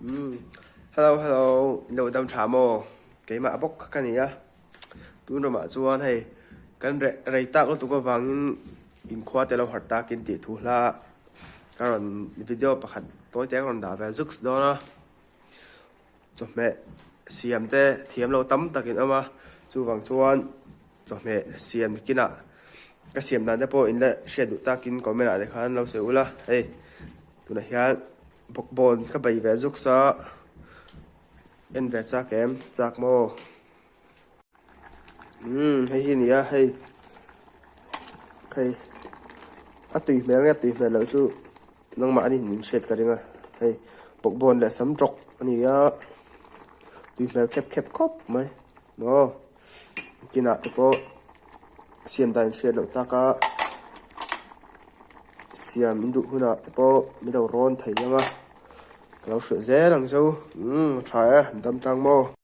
Hello hello, lâu đâm trả mồ cái mã bốc cái này á tu nó mã chuan hay kan rei tak lo tu ko wang in khwa te lo har ta kin ti thu la karon video pakhat toy te kon da ve zux do na cho mẹ siam te thiam lo tam takin ama chu wang chuan cho mẹ siam kina ka siam dan te po in le shedu takin comment a de khan lo se ula hey tu na hian bok bon ka bai ve zux sa en ve cha kem chak mo hay hi nia hay hay tùy mẹ lâu chú nông mã đi nhìn sệt cả đi nga hay bọc bồn là sắm trọc anh á tùy mẹ khép cốp mày nó kia nọ thì có xiêm tay sệt đầu ta cả xiêm in dụ huna thì có mấy đầu ron thấy nhá mà lâu sữa dễ đằng sau trái đâm trang mô